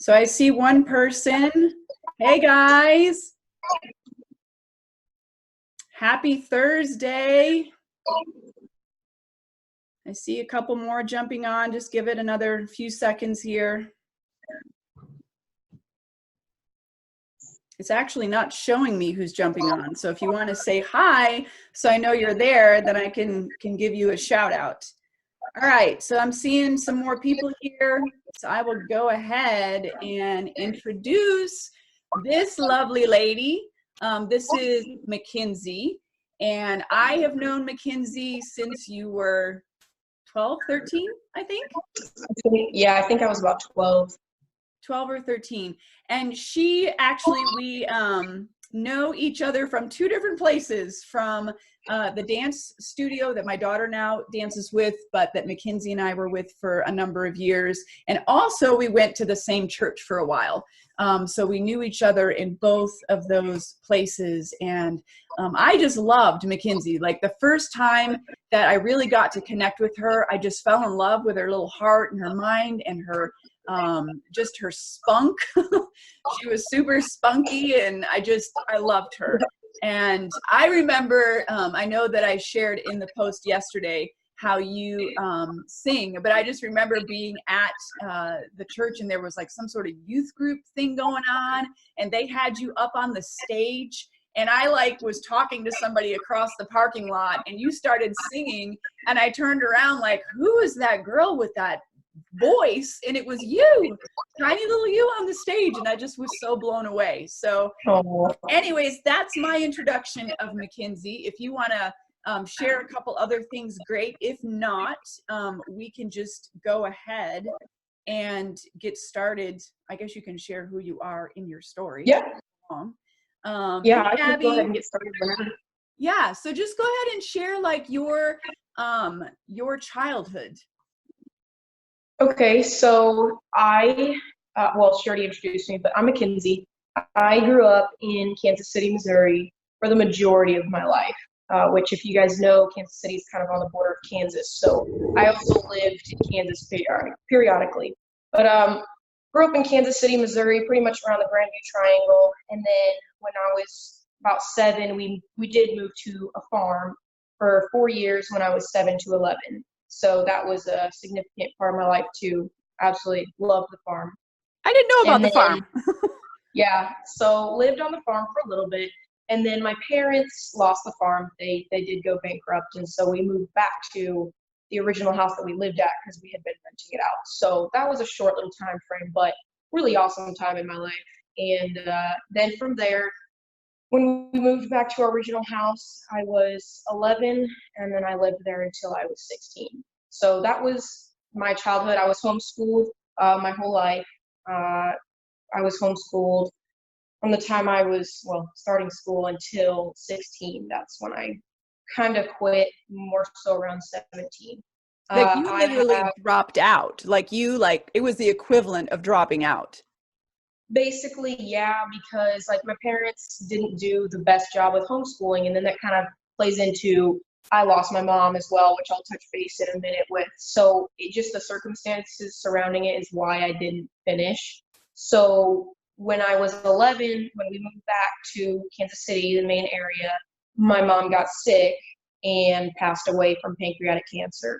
So I see one person. Hey guys. Happy Thursday. I see a couple more jumping on. Just give it another few seconds here. It's actually not showing me who's jumping on. So if you want to say hi, so I know you're there, then I can give you a shout out. All right, so I'm seeing some more people here. So I will go ahead and introduce this lovely lady. This is Mackinzie, and I have known Mackinzie since you were 12, 13, I think? Yeah, I think I was about 12. 12 or 13. And she actually, we know each other from two different places, from the dance studio that my daughter now dances with, but that Mackinzie and I were with for a number of years. And also we went to the same church for a while. So we knew each other in both of those places. And I just loved Mackinzie. Like the first time that I really got to connect with her, I just fell in love with her little heart and her mind and her just her spunk. She was super spunky, and I loved her. And I remember, I know that I shared in the post yesterday how you sing, but I just remember being at the church, and there was like some sort of youth group thing going on, and they had you up on the stage, and I like was talking to somebody across the parking lot, and you started singing, and I turned around like, who is that girl with that voice? And it was you, tiny little you on the stage, and I just was so blown away. So anyways, that's my introduction of Mackinzie. If you want to share a couple other things, great. If not, we can just go ahead and get started. I guess you can share who you are in your story. Yeah. Yeah, I can go ahead and get started whenever. Yeah, so just go ahead and share like your childhood. Okay, so well, she already introduced me, but I'm Mackinzie. I grew up in Kansas City, Missouri for the majority of my life, which if you guys know, Kansas City is kind of on the border of Kansas. So I also lived in Kansas periodically. But grew up in Kansas City, Missouri, pretty much around the Grandview Triangle. And then when I was about 7, we did move to a farm for 4 years when I was 7 to 11. So that was a significant part of my life too. Absolutely loved the farm. I didn't know about the farm. Yeah, so lived on the farm for a little bit, and then my parents lost the farm. They did go bankrupt, and so we moved back to the original house that we lived at because we had been renting it out. So that was a short little time frame, but really awesome time in my life. And then from there, when we moved back to our original house, I was 11, and then I lived there until I was 16. So that was my childhood. I was homeschooled my whole life. I was homeschooled from the time I was, starting school until 16. That's when I kind of quit, more so around 17. Like you literally dropped out. It was the equivalent of dropping out. Basically, yeah, because like my parents didn't do the best job with homeschooling, and then that kind of plays into I lost my mom as well, which I'll touch base in a minute with. So just the circumstances surrounding it is why I didn't finish. So when I was 11, when we moved back to Kansas City, the main area, my mom got sick and passed away from pancreatic cancer.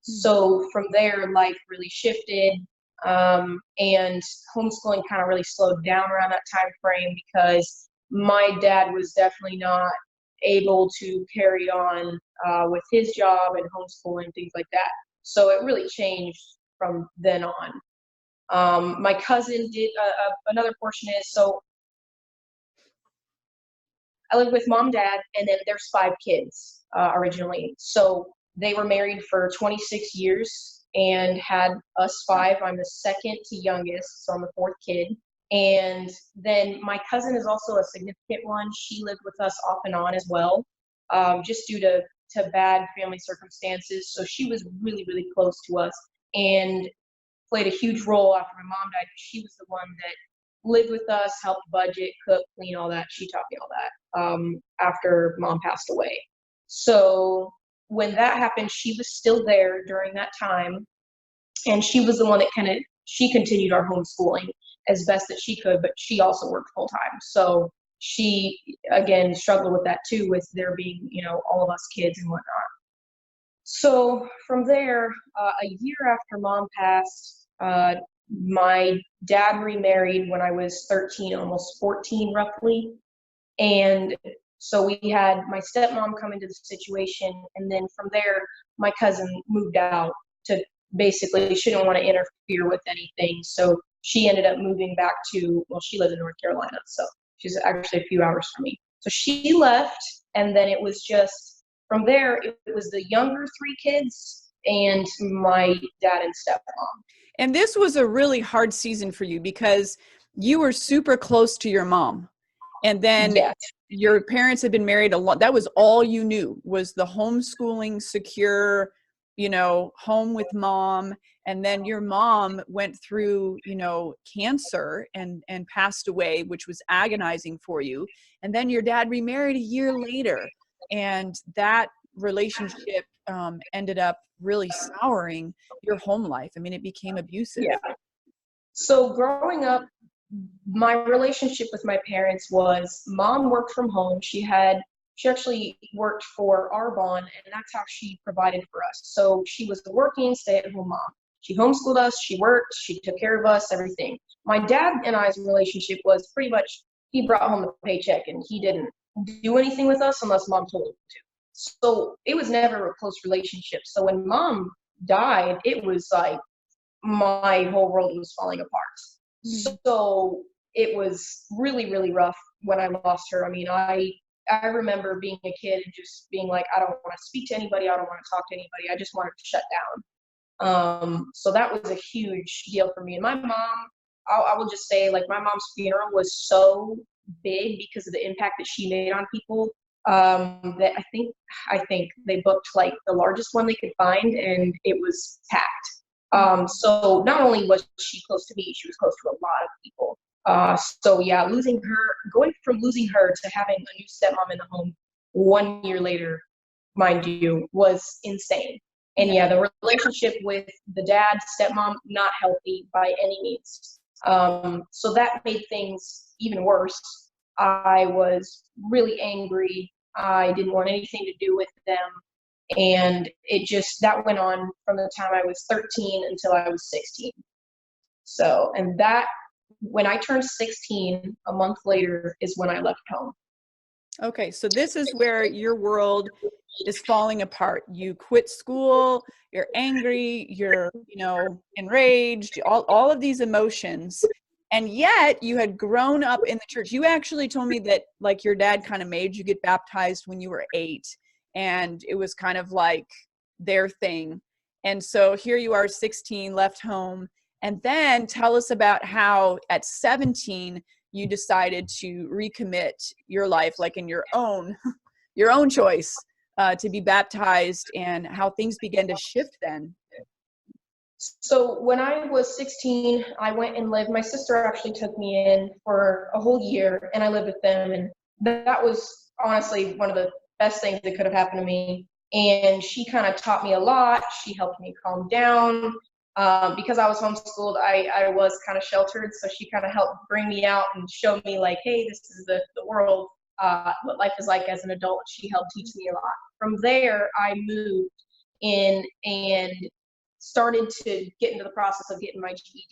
So from there, life really shifted. And homeschooling kind of really slowed down around that time frame because my dad was definitely not able to carry on with his job and homeschooling, things like that. So it really changed from then on. My cousin did, another portion is, so I lived with mom, dad, and then there's 5 kids originally. So they were married for 26 years and had us 5. I'm the second to youngest, so I'm the 4th kid. And then my cousin is also a significant one. She lived with us off and on as well, just due to bad family circumstances. So she was really, really close to us and played a huge role after my mom died. She was the one that lived with us, helped budget, cook, clean, all that. She taught me all that after mom passed away. So when that happened, she was still there during that time. And she was the one that she continued our homeschooling. as best that she could, but she also worked full time. So she, again, struggled with that too, with there being, all of us kids and whatnot. So from there, a year after mom passed, my dad remarried when I was 13, almost 14 roughly. And so we had my stepmom come into the situation. And then from there, my cousin moved out to basically, she didn't want to interfere with anything. So she ended up moving back she lives in North Carolina. So she's actually a few hours from me. So she left. And then it was just from there, it was the younger three kids and my dad and stepmom. And this was a really hard season for you because you were super close to your mom. And then Yes. your parents had been married a lot. That was all you knew, was the homeschooling, secure, home with mom. And then your mom went through, cancer and passed away, which was agonizing for you. And then your dad remarried a year later. And that relationship ended up really souring your home life. I mean, it became abusive. Yeah. So growing up, my relationship with my parents was mom worked from home. She actually worked for Arbonne, and that's how she provided for us. So she was a working stay-at-home mom. She homeschooled us, she worked, she took care of us, everything. My dad and I's relationship was pretty much, he brought home the paycheck and he didn't do anything with us unless mom told him to. So it was never a close relationship. So when mom died, it was like my whole world was falling apart. So it was really, really rough when I lost her. I mean, I remember being a kid and just being like, I don't want to speak to anybody. I don't want to talk to anybody. I just wanted to shut down. So that was a huge deal for me. And my mom, I will just say, like, my mom's funeral was so big because of the impact that she made on people, that I think they booked like the largest one they could find, and it was packed. So not only was she close to me, she was close to a lot of people. So yeah, going from losing her to having a new stepmom in the home 1 year later, mind you, was insane. And yeah, the relationship with the dad, stepmom, not healthy by any means. So that made things even worse. I was really angry. I didn't want anything to do with them. And that went on from the time I was 13 until I was 16. So, and that, when I turned 16, a month later is when I left home. Okay, so this is where your world is falling apart. You quit school, you're angry, you're, enraged, all of these emotions. And yet you had grown up in the church. You actually told me that, like, your dad kind of made you get baptized when you were 8, and it was kind of like their thing. And so here you are, 16, left home. And then tell us about how at 17 you decided to recommit your life, like in your own choice, to be baptized, and how things began to shift then. So when I was 16, I went and lived, my sister actually took me in for a whole year, and I lived with them. And that was honestly one of the best things that could have happened to me. And she kind of taught me a lot. She helped me calm down. Because I was homeschooled, I was kind of sheltered. So she kind of helped bring me out and show me, like, hey, this is the world, what life is like as an adult. She helped teach me a lot. From there, I moved in and started to get into the process of getting my GED.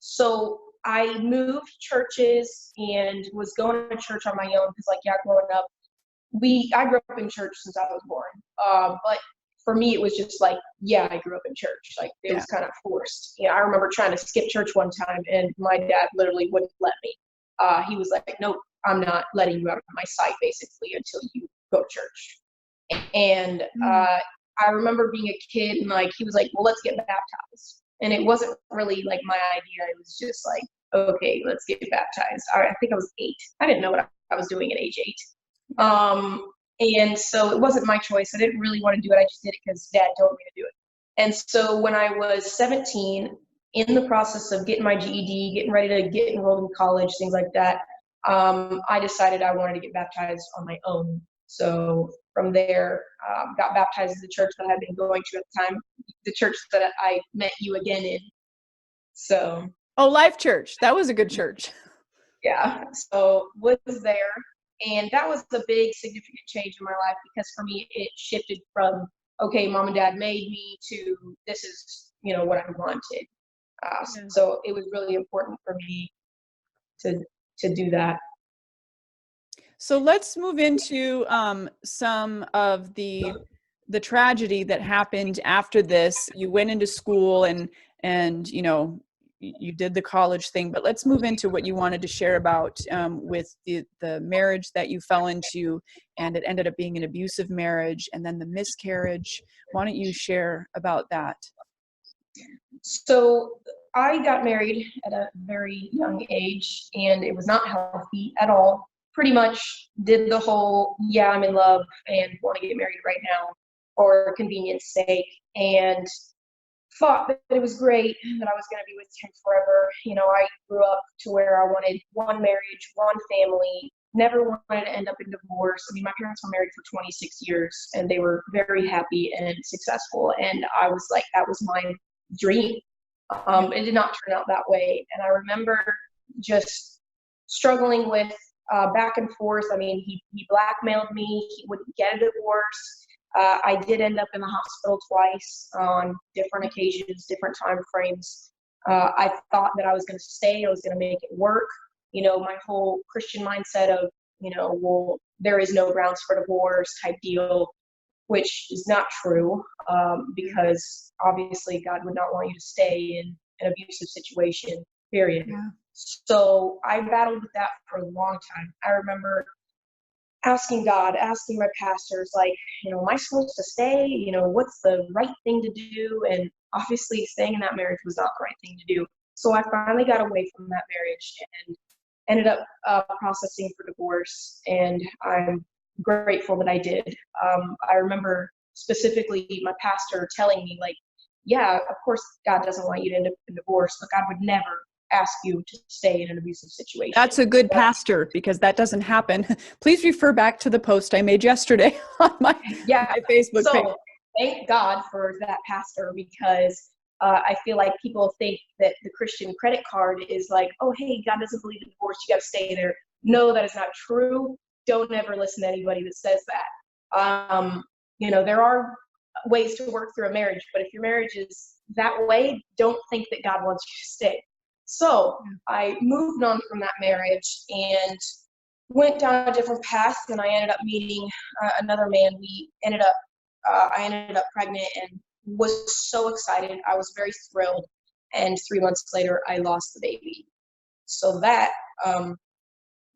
So I moved churches and was going to church on my own because, like, yeah, growing up, I grew up in church since I was born. But for me, it was just like, yeah, I grew up in church. Like, it was kind of forced. I remember trying to skip church one time, and my dad literally wouldn't let me. He was like, nope, I'm not letting you out of my sight, basically, until you go to church. And I remember being a kid, and, like, he was like, well, let's get baptized. And it wasn't really like my idea. It was just like, okay, let's get baptized. I think I was 8. I didn't know what I was doing at age 8. And so it wasn't my choice. I didn't really want to do it. I just did it because dad told me to do it. And so when I was 17, in the process of getting my GED, getting ready to get enrolled in college, things like that, I decided I wanted to get baptized on my own. So from there, got baptized in the church that I had been going to at the time, the church that I met you again in. So. Oh, Life Church. That was a good church. Yeah, so was there, and that was a big significant change in my life because for me it shifted from, okay, mom and dad made me, to this is, what I wanted. Yeah. So it was really important for me to do that. So let's move into some of the tragedy that happened after this. You went into school and you did the college thing, but let's move into what you wanted to share about with the marriage that you fell into, and it ended up being an abusive marriage, and then the miscarriage. Why don't you share about that? So I got married at a very young age, and it was not healthy at all. Pretty much did the whole, yeah, I'm in love and want to get married right now for convenience sake, and thought that it was great, that I was going to be with him forever. I grew up to where I wanted one marriage, one family, never wanted to end up in divorce. I mean, my parents were married for 26 years and they were very happy and successful. And I was like, that was my dream. It did not turn out that way. And I remember just struggling with back and forth. I mean, he blackmailed me. He wouldn't get a divorce. I did end up in the hospital twice on different occasions, different time frames. I thought that I was going to stay. I was going to make it work. My whole Christian mindset of, well, there is no grounds for divorce type deal, which is not true, because obviously God would not want you to stay in an abusive situation, period. Yeah. So I battled with that for a long time. I remember asking God, asking my pastors, like, am I supposed to stay? What's the right thing to do? And obviously staying in that marriage was not the right thing to do. So I finally got away from that marriage and ended up processing for divorce. And I'm grateful that I did. I remember specifically my pastor telling me, like, yeah, of course God doesn't want you to end up in divorce, but God would never ask you to stay in an abusive situation. That's a good pastor, because that doesn't happen. Please refer back to the post I made yesterday on my Facebook page. Thank God for that pastor, because I feel like people think that the Christian credit card is like, oh, hey, God doesn't believe in divorce, you got to stay there. No, that is not true. Don't ever listen to anybody that says that. There are ways to work through a marriage, but if your marriage is that way, don't think that God wants you to stay. So I moved on from that marriage and went down a different path, and I ended up meeting another man. I ended up pregnant and was so excited. I was very thrilled. And 3 months later, I lost the baby. So that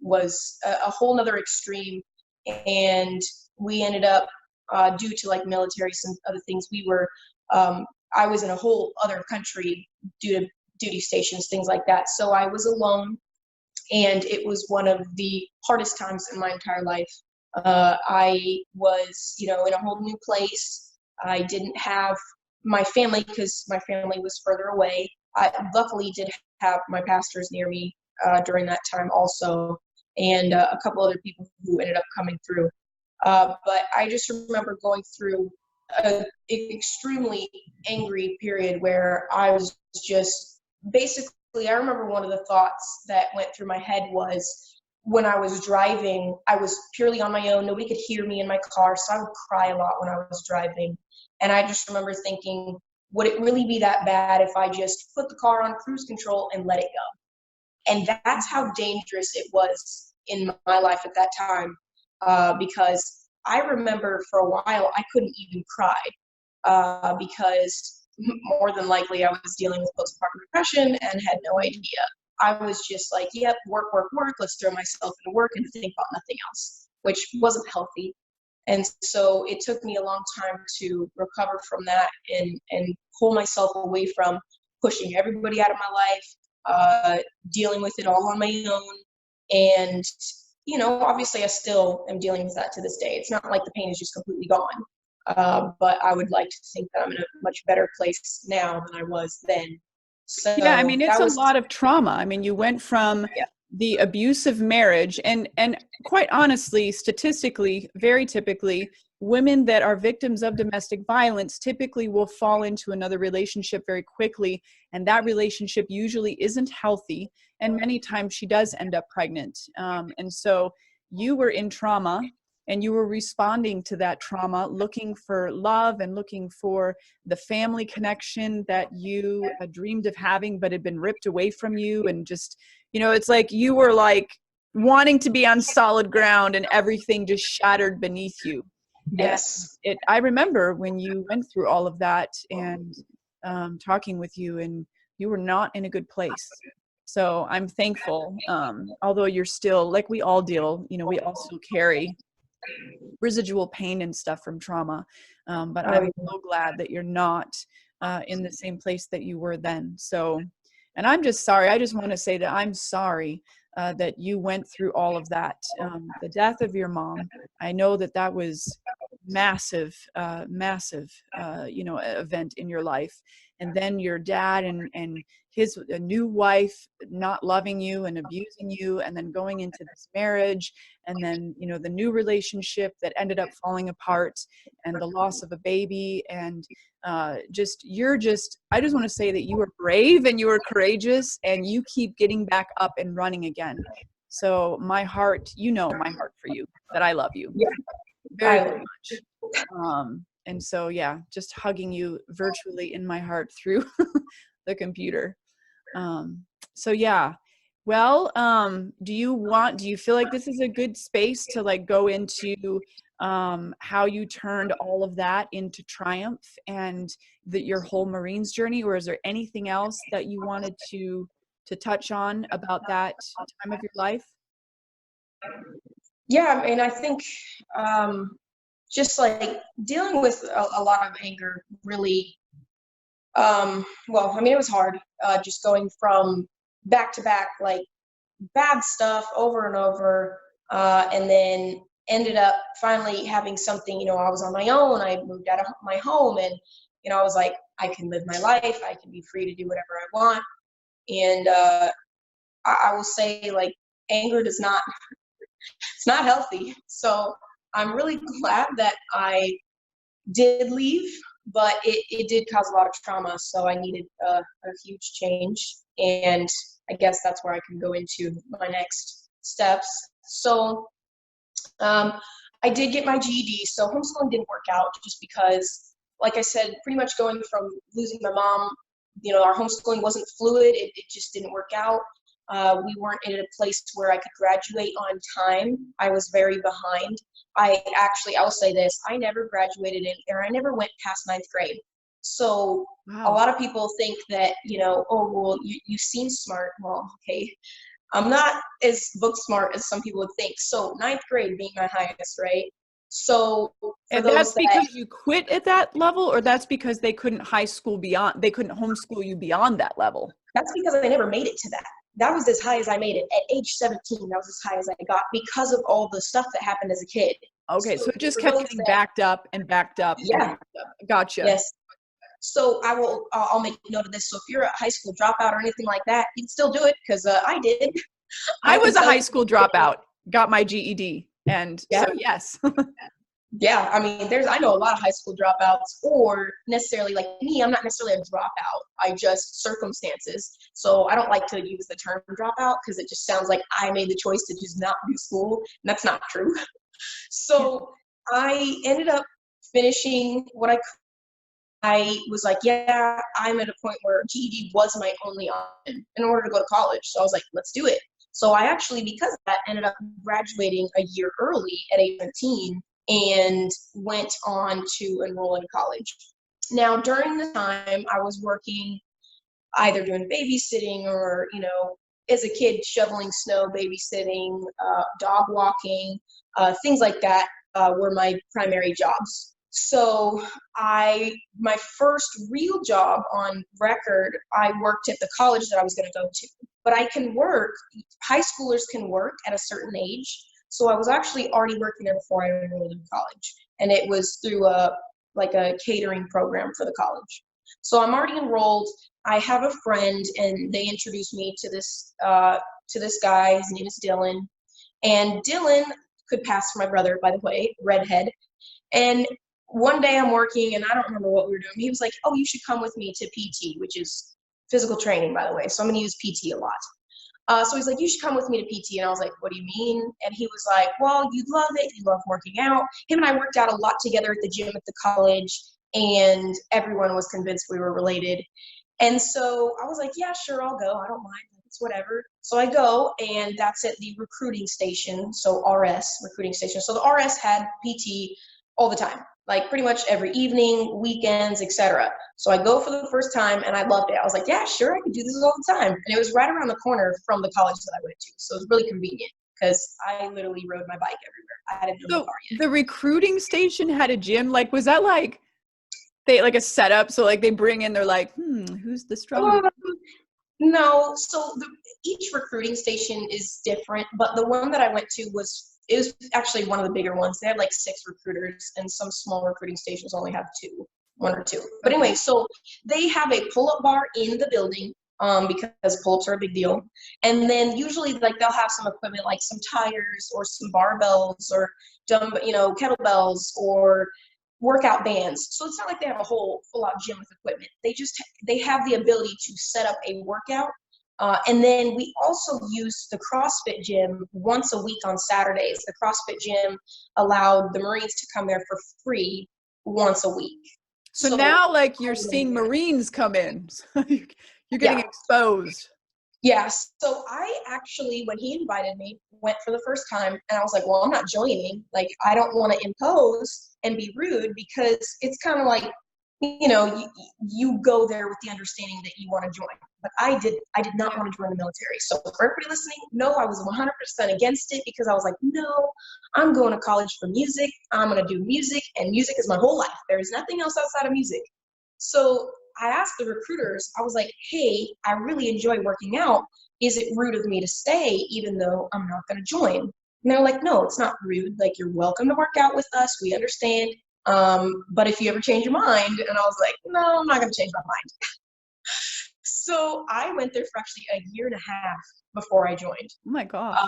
was a whole nother extreme. And we ended up, due to like military, some other things, I was in a whole other country due to duty stations, things like that. So I was alone, and it was one of the hardest times in my entire life. I was, in a whole new place. I didn't have my family because my family was further away. I luckily did have my pastors near me during that time also, and a couple other people who ended up coming through. But I just remember going through an extremely angry period where I was just basically, I remember one of the thoughts that went through my head was, when I was driving, I was purely on my own. Nobody could hear me in my car, so I would cry a lot when I was driving. And I just remember thinking, would it really be that bad if I just put the car on cruise control and let it go? And that's how dangerous it was in my life at that time, because I remember for a while I couldn't even cry, because more than likely I was dealing with postpartum depression and had no idea. I was just like, yep, work, work, work. Let's throw myself into work and think about nothing else, which wasn't healthy. And so it took me a long time to recover from that and pull myself away from pushing everybody out of my life, dealing with it all on my own. And, obviously I still am dealing with that to this day. It's not like the pain is just completely gone. But I would like to think that I'm in a much better place now than I was then. So yeah, I mean, it's a lot of trauma. I mean, you went from the abusive marriage, and quite honestly, statistically, very typically, women that are victims of domestic violence typically will fall into another relationship very quickly, and that relationship usually isn't healthy, and many times she does end up pregnant. And so you were in trauma, and you were responding to that trauma, looking for love and looking for the family connection that you dreamed of having but had been ripped away from you. And just, it's like you were like wanting to be on solid ground and everything just shattered beneath you. Yes. And I remember when you went through all of that, and talking with you, and you were not in a good place. So I'm thankful, although you're still, like we all deal, we also carry residual pain and stuff from trauma. But I'm so glad that you're not in the same place that you were then. So, and I'm just sorry. I just want to say that I'm sorry that you went through all of that. The death of your mom, I know that that was massive, massive, event in your life. And then your dad and his new wife not loving you and abusing you, and then going into this marriage, and then, the new relationship that ended up falling apart, and the loss of a baby. And I just want to say that you were brave and you were courageous, and you keep getting back up and running again. So my heart, my heart for you, that I love you very, very much. And so, yeah, just hugging you virtually in my heart through the computer. So yeah. Well, do you feel like this is a good space to like go into how you turned all of that into triumph, and your whole Marines journey, or is there anything else that you wanted to touch on about that time of your life? Yeah, I mean, I think just like dealing with a lot of anger really, well, I mean, it was hard, just going from back to back, like bad stuff over and over, and then ended up finally having something, I was on my own. I moved out of my home, and, I was like, I can live my life. I can be free to do whatever I want. And I will say, like, anger it's not healthy. So I'm really glad that I did leave, but it did cause a lot of trauma. So I needed a huge change. And I guess that's where I can go into my next steps. So I did get my GED. So homeschooling didn't work out just because, like I said, pretty much going from losing my mom, our homeschooling wasn't fluid. It just didn't work out. We weren't in a place where I could graduate on time. I was very behind. I will say this, I never graduated or I never went past ninth grade. So Wow. A lot of people think that, oh, well, you seem smart. Well, okay. I'm not as book smart as some people would think. So ninth grade being my highest, right? So and that's because you quit at that level, or that's because they couldn't homeschool you beyond that level? That's because I never made it to that. That was as high as I made it. At age 17, that was as high as I got because of all the stuff that happened as a kid. Okay, so it just kept getting backed up and backed up. Yeah. And backed up. Gotcha. Yes. So I'll make note of this. So if you're a high school dropout or anything like that, you'd still do it, because I did. I was a high school dropout, got my GED, and so yes. Yeah, I mean, I know a lot of high school dropouts, or necessarily like me, I'm not necessarily a dropout. I just circumstances. So I don't like to use the term dropout because it just sounds like I made the choice to just not do school, and that's not true. So I ended up finishing what I was like, yeah, I'm at a point where GED was my only option in order to go to college. So I was like, let's do it. So I actually, because of that, ended up graduating a year early at age 17 and went on to enroll in college. Now, during the time, I was working either doing babysitting or, as a kid, shoveling snow, babysitting, dog walking, things like that were my primary jobs. So my first real job on record, I worked at the college that I was going to go to. But high schoolers can work at a certain age. So I was actually already working there before I enrolled in college. And it was through a catering program for the college. So I'm already enrolled. I have a friend, and they introduced me to this guy. His name is Dylan. And Dylan could pass for my brother, by the way, redhead. And one day I'm working and I don't remember what we were doing. He was like, oh, you should come with me to PT, which is physical training, by the way. So I'm going to use PT a lot. So he's like, you should come with me to PT. And I was like, what do you mean? And he was like, well, you'd love it. You love working out. Him and I worked out a lot together at the gym at the college, and everyone was convinced we were related. And so I was like, yeah, sure, I'll go. I don't mind. It's whatever. So I go, and that's at the recruiting station. So RS, recruiting station. So the RS had PT all the time, like pretty much every evening, weekends, etc. So I go for the first time and I loved it. I was like, yeah, sure, I could do this all the time. And it was right around the corner from the college that I went to. So it was really convenient because I literally rode my bike everywhere. I didn't know my car yet. The recruiting station had a gym. Like, was that like they like a setup? So like they bring in, they're like, who's the strongest? No, so each recruiting station is different, but the one that I went to it was actually one of the bigger ones. They had like 6 recruiters, and some small recruiting stations only have 1 or 2. But anyway, so they have a pull-up bar in the building, because pull-ups are a big deal. And then usually like they'll have some equipment like some tires or some barbells or kettlebells or workout bands. So it's not like they have a whole full-out gym with equipment. They have the ability to set up a workout. And then we also use the CrossFit gym once a week on Saturdays. The CrossFit gym allowed the Marines to come there for free once a week. So now like you're seeing Marines come in. You're getting exposed. Yeah, so I actually, when he invited me, went for the first time, and I was like, well, I'm not joining. Like, I don't want to impose and be rude, because it's kind of like, you go there with the understanding that you want to join. But I did not want to join the military. So for everybody listening, no, I was 100% against it, because I was like, no, I'm going to college for music. I'm going to do music, and music is my whole life. There is nothing else outside of music. So I asked the recruiters, I was like, hey, I really enjoy working out. Is it rude of me to stay even though I'm not going to join? And they're like, no, it's not rude. Like, you're welcome to work out with us. We understand. But if you ever change your mind, and I was like, no, I'm not going to change my mind. So I went there for actually a year and a half before I joined. Oh my gosh.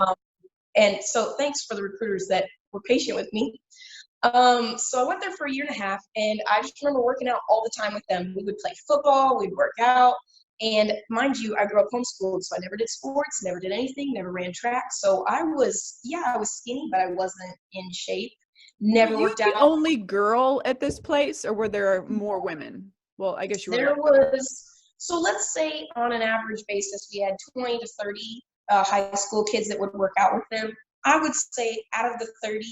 And so thanks for the recruiters that were patient with me. So I went there for a year and a half, and I just remember working out all the time with them. We would play football, we'd work out, and mind you, I grew up homeschooled, so I never did sports, never did anything, never ran track. So I was skinny, but I wasn't in shape. Never worked out. Were you the only girl at this place, or were there more women? Well, I guess you were. There was, so let's say on an average basis, we had 20 to 30 high school kids that would work out with them. I would say out of the 30,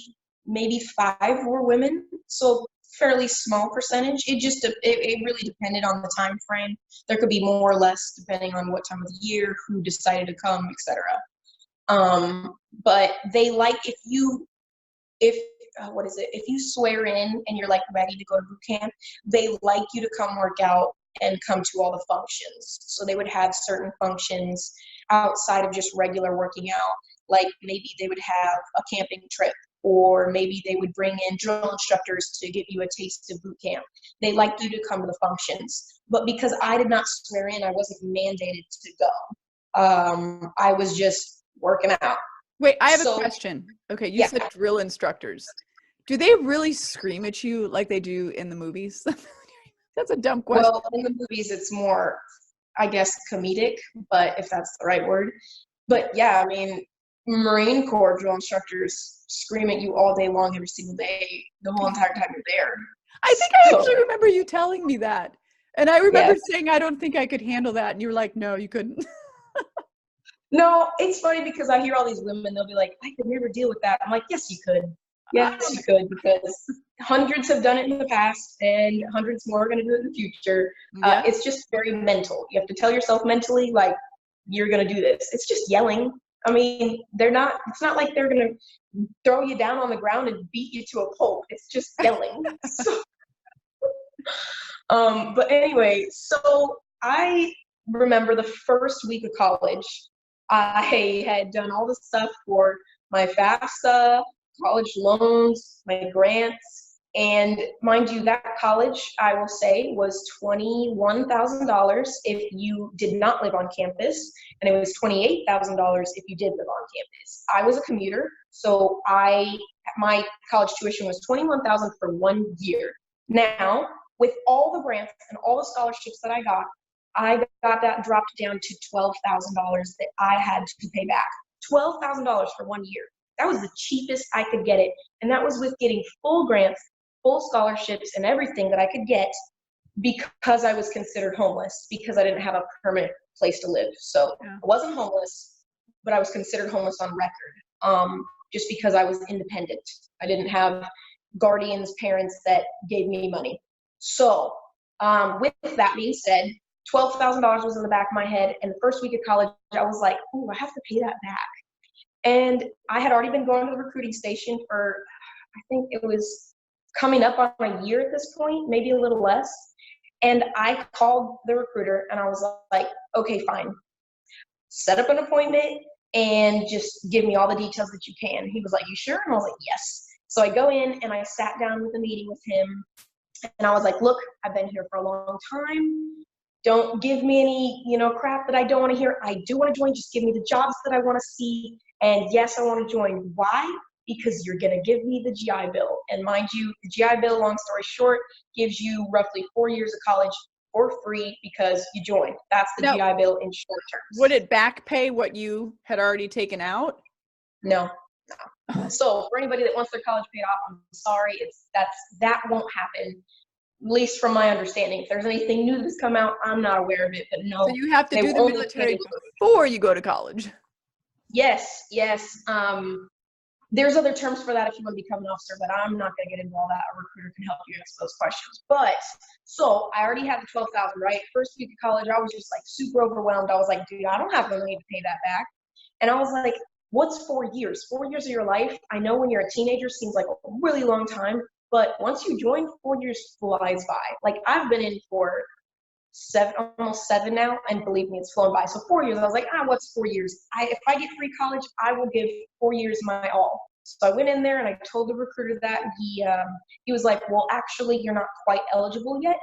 maybe 5 were women, so fairly small percentage. It really depended on the time frame. There could be more or less depending on what time of the year, who decided to come, etc. But they like if you swear in and you're like ready to go to boot camp, they like you to come work out and come to all the functions. So they would have certain functions outside of just regular working out. Like maybe they would have a camping trip, or maybe they would bring in drill instructors to give you a taste of boot camp. They liked you to come to the functions. But because I did not swear in, I wasn't mandated to go. I was just working out. Wait, I have a question. Okay, you said drill instructors. Do they really scream at you like they do in the movies? That's a dumb question. Well, in the movies, it's more, I guess, comedic, but if that's the right word. But yeah, I mean, Marine Corps drill instructors scream at you all day long, every single day, the whole entire time you're there. I think I actually remember you telling me that. And I remember saying, I don't think I could handle that. And you were like, no, you couldn't. No, it's funny because I hear all these women, they'll be like, I could never deal with that. I'm like, yes, you could. Yes, you could, because hundreds have done it in the past and hundreds more are going to do it in the future. It's just very mental. You have to tell yourself mentally, like, you're going to do this. It's just yelling. I mean, it's not like they're going to throw you down on the ground and beat you to a pulp. It's just yelling. But anyway, so I remember the first week of college, I had done all the stuff for my FAFSA, college loans, my grants, and mind you, that college, I will say, was $21,000 if you did not live on campus, and it was $28,000 if you did live on campus. I was a commuter, so I my college tuition was $21,000 for 1 year. Now, with all the grants and all the scholarships that I got that dropped down to $12,000 that I had to pay back. $12,000 for 1 year. That was the cheapest I could get it. And that was with getting full grants, full scholarships, and everything that I could get because I was considered homeless, because I didn't have a permanent place to live. So I wasn't homeless, but I was considered homeless on record, just because I was independent. I didn't have guardians, parents that gave me money. So with that being said, $12,000 was in the back of my head. And the first week of college, I was like, oh, I have to pay that back. And I had already been going to the recruiting station for, I think it was coming up on a year at this point, maybe a little less. And I called the recruiter and I was like, okay, fine. Set up an appointment and just give me all the details that you can. He was like, you sure? And I was like, yes. So I go in and I sat down with a meeting with him. And I was like, look, I've been here for a long time. Don't give me any, crap that I don't want to hear. I do want to join. Just give me the jobs that I want to see. And yes, I want to join. Why? Because you're going to give me the GI Bill. And mind you, the GI Bill, long story short, gives you roughly 4 years of college for free because you joined. That's the GI Bill in short terms. Would it back pay what you had already taken out? No. So for anybody that wants their college paid off, I'm sorry, that won't happen. At least from my understanding. If there's anything new that's come out, I'm not aware of it, but no. So you have to do the military before you go to college. Yes. There's other terms for that if you want to become an officer, but I'm not going to get into all that. A recruiter can help you answer those questions. But so I already had the $12,000, right? First week of college, I was just like super overwhelmed. I was like, dude, I don't have the money to pay that back. And I was like, what's 4 years? 4 years of your life? I know when you're a teenager seems like a really long time, but once you join, 4 years flies by. Like I've been in for almost seven now, and believe me, it's flown by. So 4 years, I was like, what's 4 years? If I get free college, I will give 4 years my all. So I went in there and I told the recruiter that, and he was like, well, actually, you're not quite eligible yet.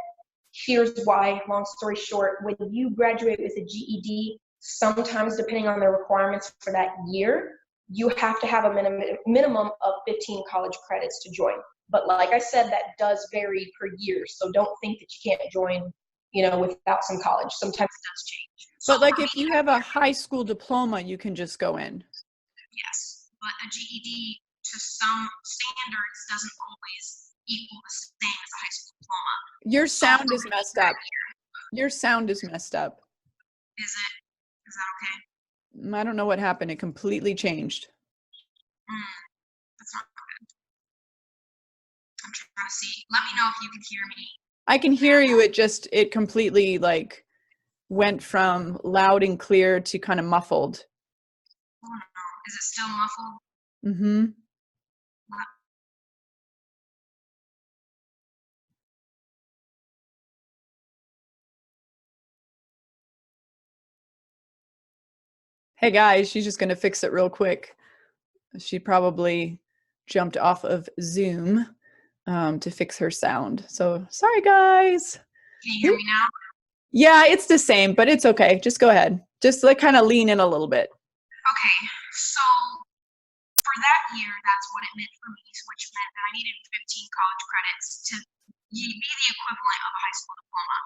Here's why. Long story short, when you graduate with a GED, sometimes depending on the requirements for that year, you have to have a minimum of 15 college credits to join. But like I said, that does vary per year. So don't think that you can't join, without some college. Sometimes it does change. But like if you have a high school diploma, you can just go in. Yes, but a GED to some standards doesn't always equal the same as a high school diploma. Your sound is messed up. Your sound is messed up. Is it? Is that okay? I don't know what happened. It completely changed. That's not good. I'm trying to see. Let me know if you can hear me. I can hear you. It completely went from loud and clear to kind of muffled. Oh no. Is it still muffled? Mm-hmm. What? Hey guys, she's just going to fix it real quick. She probably jumped off of Zoom to fix her sound. So sorry guys. Can you hear me now? Yeah, it's the same, but it's okay. Just go ahead. Just kind of lean in a little bit. Okay, so for that year, that's what it meant for me, which meant that I needed 15 college credits to be the equivalent of a high school diploma.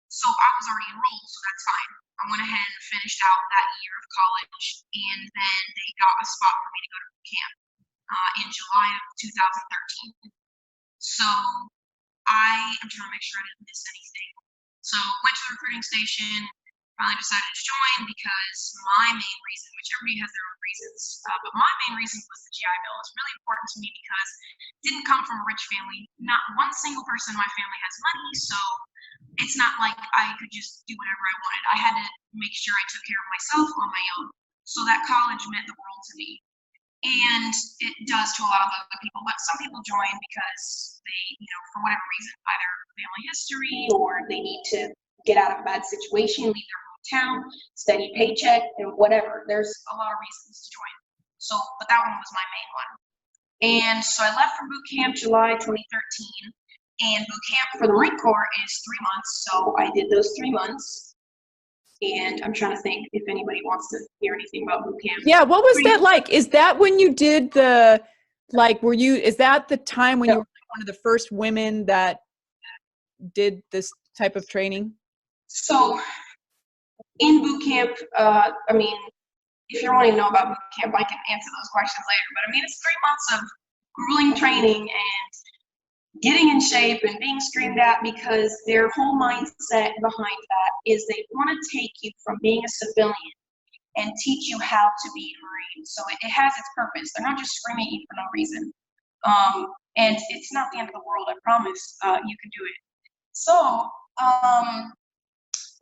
So I was already enrolled, so that's fine. I went ahead and finished out that year of college, and then they got a spot for me to go to boot camp in July of 2013. So I'm trying to make sure I didn't miss anything. So went to the recruiting station, finally decided to join because my main reason, which everybody has their own reasons, but my main reason was the GI Bill. It's really important to me because it didn't come from a rich family. Not one single person in my family has money, so it's not like I could just do whatever I wanted. I had to make sure I took care of myself on my own. So that college meant the world to me. And it does to a lot of other people, but some people join because they, for whatever reason, either family history or they need to get out of a bad situation, leave their hometown, steady paycheck, and whatever. There's a lot of reasons to join. So, but that one was my main one. And so I left for boot camp July 2013, and boot camp for the Marine Corps is 3 months. So I did those 3 months. And I'm trying to think if anybody wants to hear anything about boot camp. Yeah, what was that like? Is that when you did the Like, is that the time when you No. were one of the first women that did this type of training? So in boot camp, I mean, if you want to know about boot camp, I can answer those questions later. But I mean, it's 3 months of grueling training and getting in shape and being screamed at, because their whole mindset behind that is they want to take you from being a civilian and teach you how to be a Marine. So it has its purpose. They're not just screaming at you for no reason. And it's not the end of the world, I promise. You can do it. So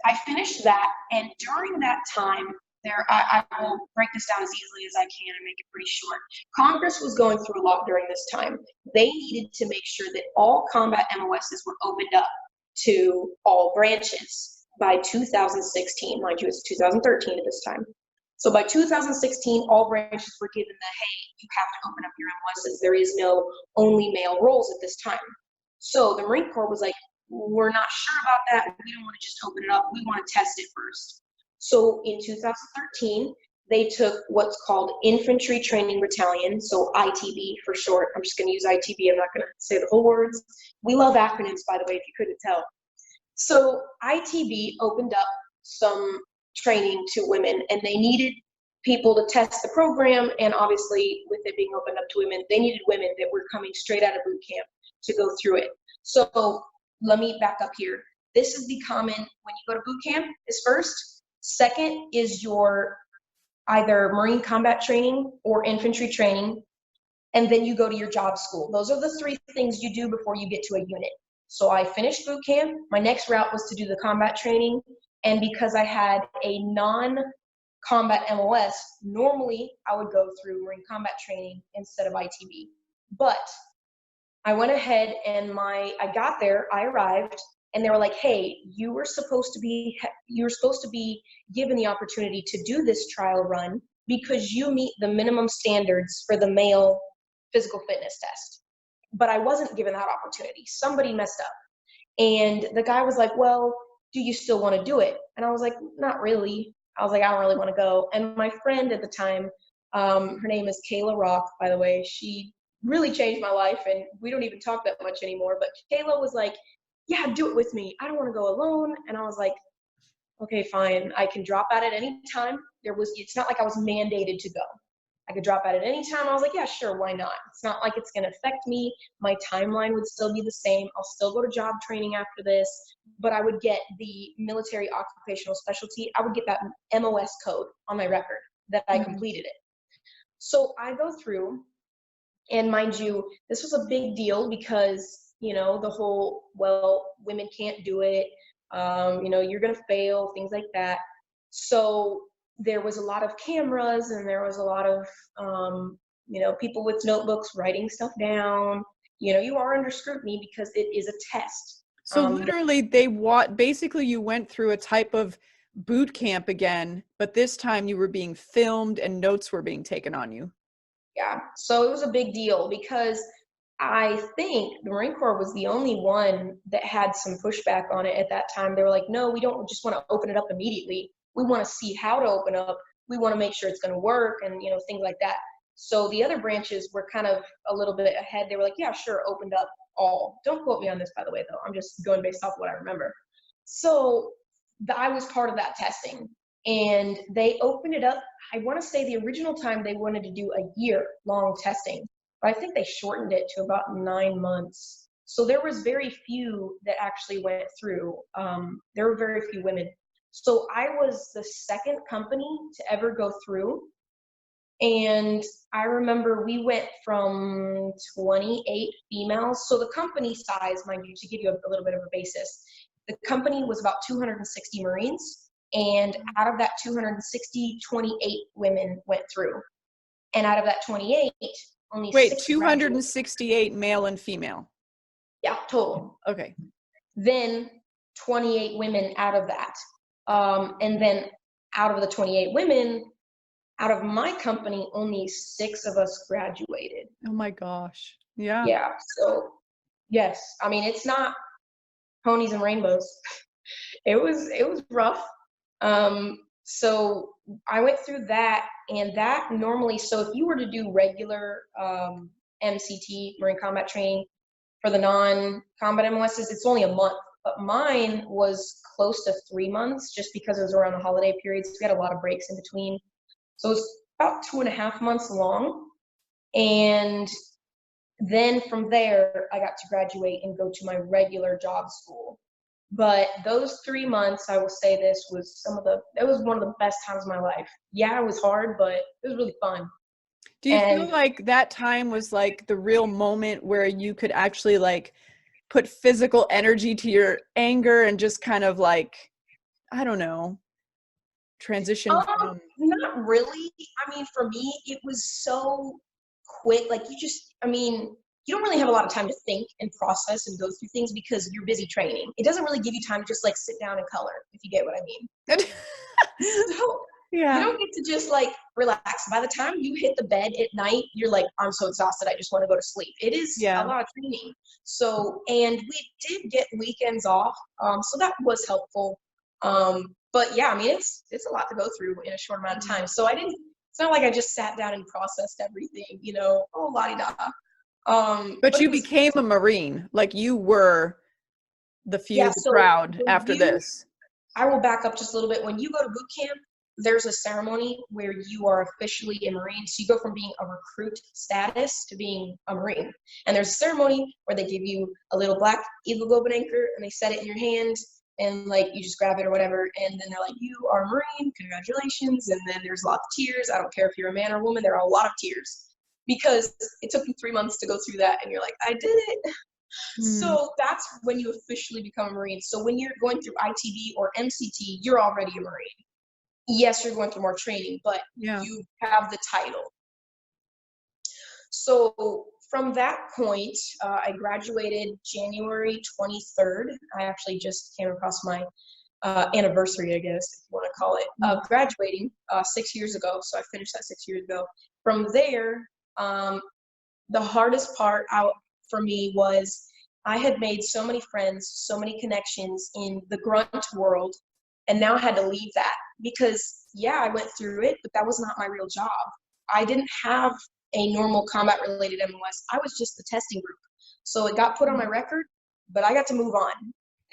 I finished that, and during that time, I will break this down as easily as I can and make it pretty short. Congress was going through a lot during this time. They needed to make sure that all combat MOSs were opened up to all branches by 2016. Mind you, it's 2013 at this time. So by 2016, all branches were given the, hey, you have to open up your MOSs. There is no only male roles at this time. So the Marine Corps was like, we're not sure about that. We don't want to just open it up. We want to test it first. So in 2013, they took what's called Infantry Training Battalion, so ITB for short. I'm just going to use ITB. I'm not going to say the whole words. We love acronyms, by the way, if you couldn't tell. So ITB opened up some training to women, and they needed people to test the program, and obviously with it being opened up to women, they needed women that were coming straight out of boot camp to go through it. So let me back up here. This is the common, when you go to boot camp, is first. Second is your either Marine combat training or infantry training, and then you go to your job school. Those are the 3 things you do before you get to a unit. So I finished boot camp. My next route was to do the combat training, and because I had a non-combat MOS, normally I would go through Marine combat training instead of ITB. But I went ahead and I got there, I arrived, and they were like, hey, you were supposed to be given the opportunity to do this trial run because you meet the minimum standards for the male physical fitness test. But I wasn't given that opportunity. Somebody messed up. And the guy was like, well, do you still want to do it? And I was like, not really. I was like, I don't really want to go. And my friend at the time, her name is Kayla Rock, by the way. She really changed my life, and we don't even talk that much anymore. But Kayla was like, yeah, do it with me. I don't want to go alone. And I was like, okay, fine. I can drop out at any time. It's not like I was mandated to go. I could drop out at any time. I was like, yeah, sure, why not? It's not like it's going to affect me. My timeline would still be the same. I'll still go to job training after this, but I would get the military occupational specialty. I would get that MOS code on my record that I completed it. So I go through, and mind you, this was a big deal because, the whole, well, women can't do it. You're going to fail, things like that. So there was a lot of cameras, and there was a lot of, people with notebooks writing stuff down. You are under scrutiny because it is a test. So literally basically you went through a type of boot camp again, but this time you were being filmed and notes were being taken on you. Yeah. So it was a big deal because I think the Marine Corps was the only one that had some pushback on it at that time. They were like, no, we don't just want to open it up immediately. We want to see how to open up. We want to make sure it's going to work and, things like that. So the other branches were kind of a little bit ahead. They were like, yeah, sure, opened up all. Don't quote me on this, by the way, though. I'm just going based off what I remember. So I was part of that testing, and they opened it up. I want to say the original time they wanted to do a year-long testing, but I think they shortened it to about 9 months. So there was very few that actually went through. There were very few women. So I was the second company to ever go through. And I remember we went from 28 females. So the company size, mind you, to give you a little bit of a basis, the company was about 260 Marines. And out of that 260, 28 women went through. And out of that 28, only 268 male and female. Yeah, total. Okay. Then 28 women out of that. And then out of the 28 women, out of my company, only 6 of us graduated. Oh my gosh. Yeah. Yeah. So yes, I mean, it's not ponies and rainbows. It was rough. So I went through that, and that normally, so if you were to do regular MCT, Marine Combat Training. For the non-combat MOSs, it's only a month, but mine was close to 3 months just because it was around the holiday periods. We had a lot of breaks in between. So it was about 2.5 months long. And then from there, I got to graduate and go to my regular job school. But those 3 months, I will say this was it was one of the best times of my life. Yeah, it was hard, but it was really fun. Do you feel like that time was like the real moment where you could actually like put physical energy to your anger and just kind of like, I don't know, transition from? Not really. I mean, for me, it was so quick. Like you don't really have a lot of time to think and process and go through things because you're busy training. It doesn't really give you time to just like sit down and color, if you get what I mean. So Yeah. you don't get to just like relax. By the time you hit the bed at night, you're like, I'm so exhausted. I just want to go to sleep. It is a lot of training. So, and we did get weekends off. So that was helpful. But yeah, I mean, it's a lot to go through in a short amount of time. So it's not like I just sat down and processed everything, oh, la-di-da. But you became a Marine, like you were the crowd after this. I will back up just a little bit. When you go to boot camp, there's a ceremony where you are officially a Marine. So you go from being a recruit status to being a Marine. And there's a ceremony where they give you a little black Eagle Globe and Anchor and they set it in your hand and like you just grab it or whatever. And then they're like, you are a Marine, congratulations. And then there's lots of tears. I don't care if you're a man or a woman, there are a lot of tears because it took you 3 months to go through that. And you're like, I did it. So that's when you officially become a Marine. So when you're going through ITB or MCT, you're already a Marine. Yes, you're going through more training, but you have the title. So from that point, I graduated January 23rd. I actually just came across my anniversary, I guess, if you want to call it, of graduating 6 years ago. So I finished that 6 years ago. From there, the hardest part out for me was I had made so many friends, so many connections in the grunt world, and now I had to leave that because, I went through it, but that was not my real job. I didn't have a normal combat-related MOS. I was just the testing group. So it got put on my record, but I got to move on.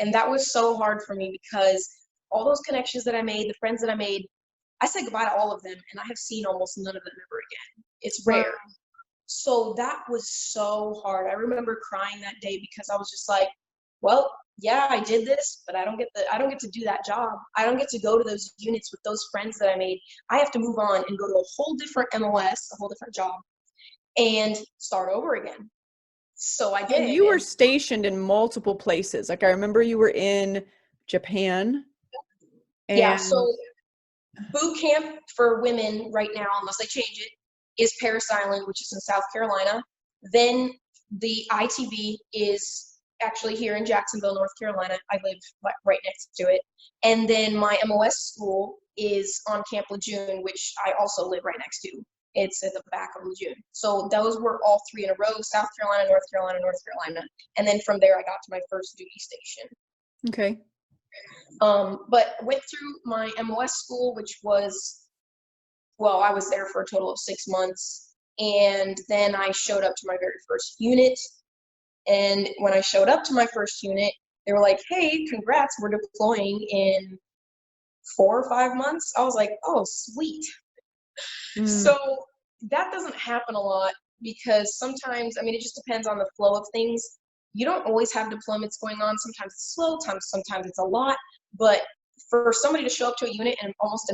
And that was so hard for me because all those connections that I made, the friends that I made, I said goodbye to all of them, and I have seen almost none of them ever again. It's rare. So that was so hard. I remember crying that day because I was just like, well, I did this, but I don't get to do that job. I don't get to go to those units with those friends that I made. I have to move on and go to a whole different MOS, a whole different job, and start over again. So I did. And you were stationed in multiple places. Like I remember you were in Japan. So boot camp for women right now, unless they change it, is Parris Island, which is in South Carolina. Then the ITB is actually here in Jacksonville, North Carolina. I live right next to it. And then my MOS school is on Camp Lejeune, which I also live right next to. It's at the back of Lejeune. So those were all 3 in a row: South Carolina, North Carolina, North Carolina. And then from there, I got to my first duty station. Okay. But went through my MOS school, which was, I was there for a total of 6 months. And then I showed up to my very first unit. And when I showed up to my first unit, they were like, hey, congrats, we're deploying in 4 or 5 months. I was like, oh, sweet. So that doesn't happen a lot because sometimes, it just depends on the flow of things. You don't always have deployments going on. Sometimes it's slow, sometimes it's a lot. But for somebody to show up to a unit and almost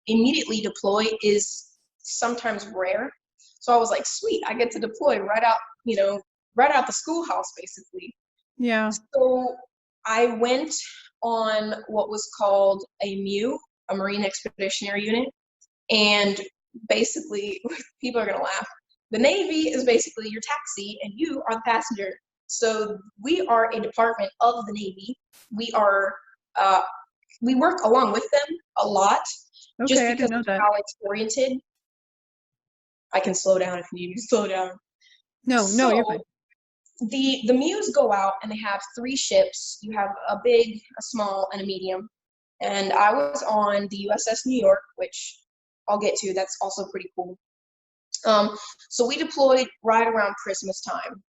immediately deploy is sometimes rare. So I was like, sweet, I get to deploy right out the schoolhouse, basically. Yeah. So I went on what was called a MU, a Marine Expeditionary Unit. And basically, people are going to laugh. The Navy is basically your taxi and you are the passenger. So we are a department of the Navy. We work along with them a lot. Okay, just because of how it's oriented. I can slow down if you need me to slow down. No, you're fine. The MUs go out and they have 3 ships. You have a big, a small, and a medium. And I was on the USS New York, which I'll get to. That's also pretty cool. So we deployed right around Christmas time,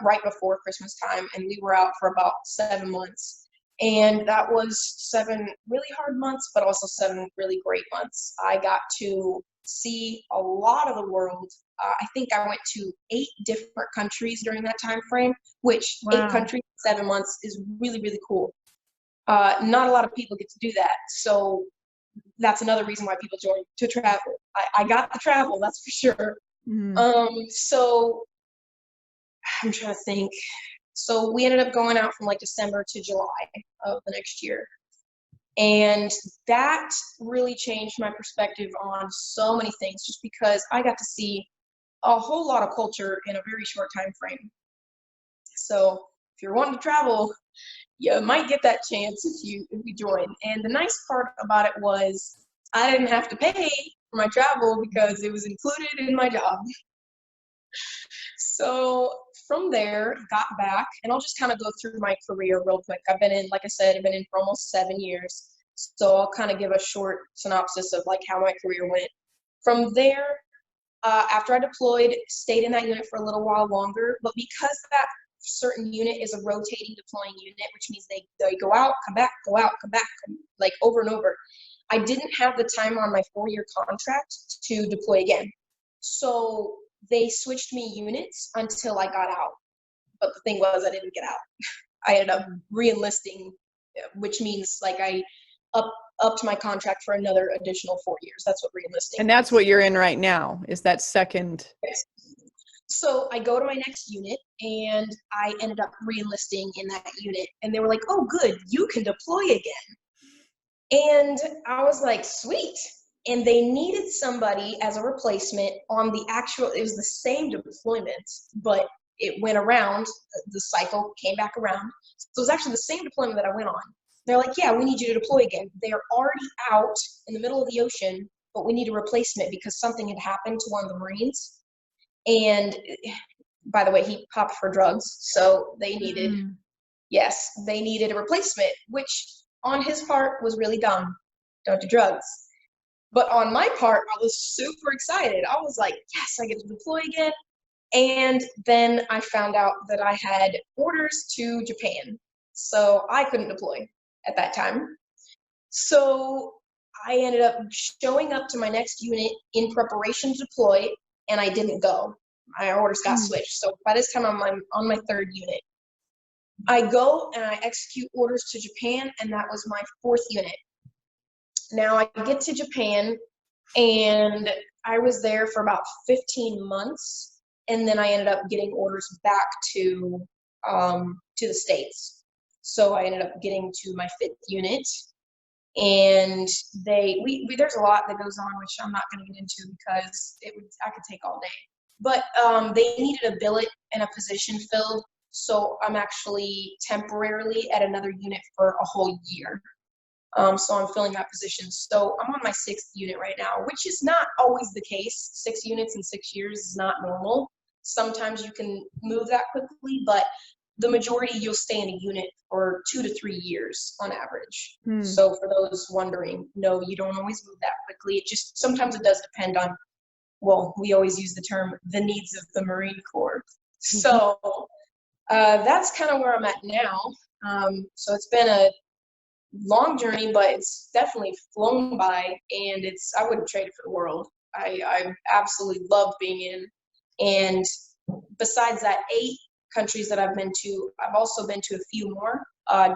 right before Christmas time, and we were out for about 7 months. And that was 7 really hard months, but also 7 really great months. I got to see a lot of the world. I think I went to 8 different countries during that time frame, which Wow. 8 countries, 7 months is really, really cool. Not a lot of people get to do that. So that's another reason why people join, to travel. I got the travel, that's for sure. Mm. So I'm trying to think. So we ended up going out from like December to July of the next year. And that really changed my perspective on so many things just because I got to see a whole lot of culture in a very short time frame. So if you're wanting to travel, you might get that chance if you join. And the nice part about it was I didn't have to pay for my travel because it was included in my job. So from there, got back, and I'll just kind of go through my career real quick. I've been in, like I said, I've been in for almost 7 years. So I'll kind of give a short synopsis of like how my career went. From there, after I deployed, stayed in that unit for a little while longer, but because that certain unit is a rotating deploying unit, which means they go out, come back, go out, come back, like over and over. I didn't have the time on my 4-year contract to deploy again. So they switched me units until I got out. But the thing was, I didn't get out. I ended up re-enlisting, which means like I upped my contract for another additional 4 years. That's what re-enlisting And that's what you're in right now, is that second. is. So I go to my next unit, and I ended up re-enlisting in that unit. And they were like, oh, good, you can deploy again. And I was like, sweet. And they needed somebody as a replacement on the actual, it was the same deployment, but it went around, the cycle came back around. So it was actually the same deployment that I went on. They're like, yeah, we need you to deploy again. They're already out in the middle of the ocean, but we need a replacement because something had happened to one of the Marines. And by the way, he popped for drugs. So they needed, yes, they needed a replacement, which on his part was really dumb. Don't do drugs. But on my part, I was super excited. I was like, yes, I get to deploy again. And then I found out that I had orders to Japan. So I couldn't deploy at that time. So I ended up showing up to my next unit in preparation to deploy, and I didn't go. My orders got switched. So by this time, I'm on my 3rd unit. I go and I execute orders to Japan, and that was my 4th unit. Now I get to Japan, and I was there for about 15 months, and then I ended up getting orders back to the States. So I ended up getting to my 5th unit, and there's a lot that goes on, which I'm not going to get into because I could take all day. But they needed a billet and a position filled, so I'm actually temporarily at another unit for a whole year. So I'm filling that position. So I'm on my 6th unit right now, which is not always the case. 6 units in 6 years is not normal. Sometimes you can move that quickly, but the majority you'll stay in a unit for 2 to 3 years on average. So for those wondering, no, you don't always move that quickly. It just, sometimes it does depend on, well, we always use the term, the needs of the Marine Corps. So that's kind of where I'm at now. So it's been a long journey, but it's definitely flown by, and I wouldn't trade it for the world. I absolutely love being in. And besides that 8 countries that I've been to, I've also been to a few more,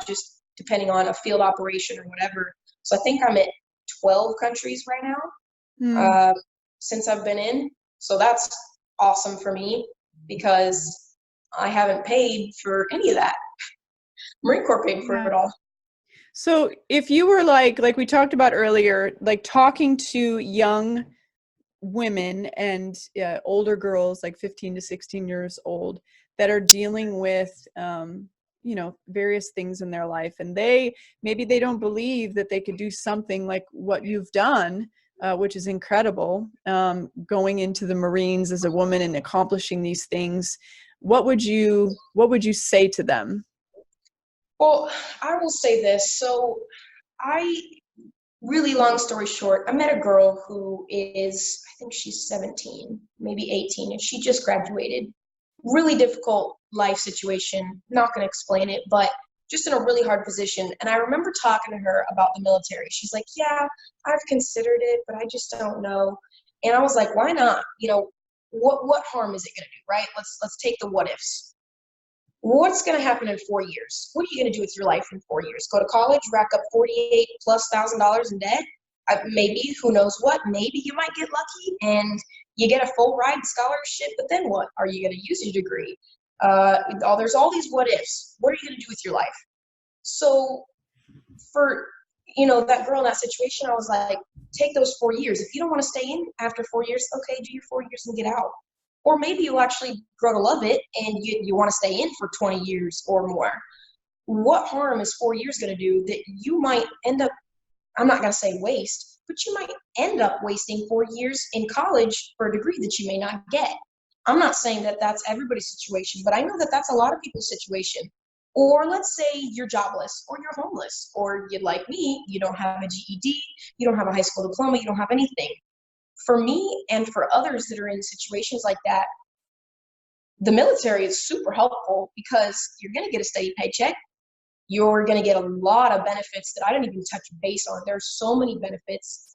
just depending on a field operation or whatever. So I think I'm at 12 countries right now since I've been in. So that's awesome for me because I haven't paid for any of that. Marine Corps paid for it all. So if you were like we talked about earlier, like talking to young women and older girls, like 15 to 16 years old, that are dealing with, various things in their life, and maybe they don't believe that they could do something like what you've done, which is incredible, going into the Marines as a woman and accomplishing these things. What would you say to them? Well, I will say this. So really long story short, I met a girl who is, I think she's 17, maybe 18, and she just graduated. Really difficult life situation. Not going to explain it, but just in a really hard position. And I remember talking to her about the military. She's like, yeah, I've considered it, but I just don't know. And I was like, why not? You know, what harm is it going to do, right? Let's take the what ifs. What's going to happen in 4 years? What are you going to do with your life in 4 years? Go to college, rack up $48,000+ in debt? Maybe, who knows what? Maybe you might get lucky and you get a full ride scholarship, but then what? Are you going to use your degree? There's all these what ifs. What are you going to do with your life? So for, that girl in that situation, I was like, take those 4 years. If you don't want to stay in after 4 years, okay, do your 4 years and get out. Or maybe you'll actually grow to love it and you want to stay in for 20 years or more. What harm is 4 years going to do that you might end up, I'm not going to say waste, but you might end up wasting 4 years in college for a degree that you may not get. I'm not saying that that's everybody's situation, but I know that that's a lot of people's situation. Or let's say you're jobless or you're homeless, or you're like me, you don't have a GED, you don't have a high school diploma, you don't have anything. For me and for others that are in situations like that, the military is super helpful because you're going to get a steady paycheck. You're going to get a lot of benefits that I didn't even touch base on. There's so many benefits.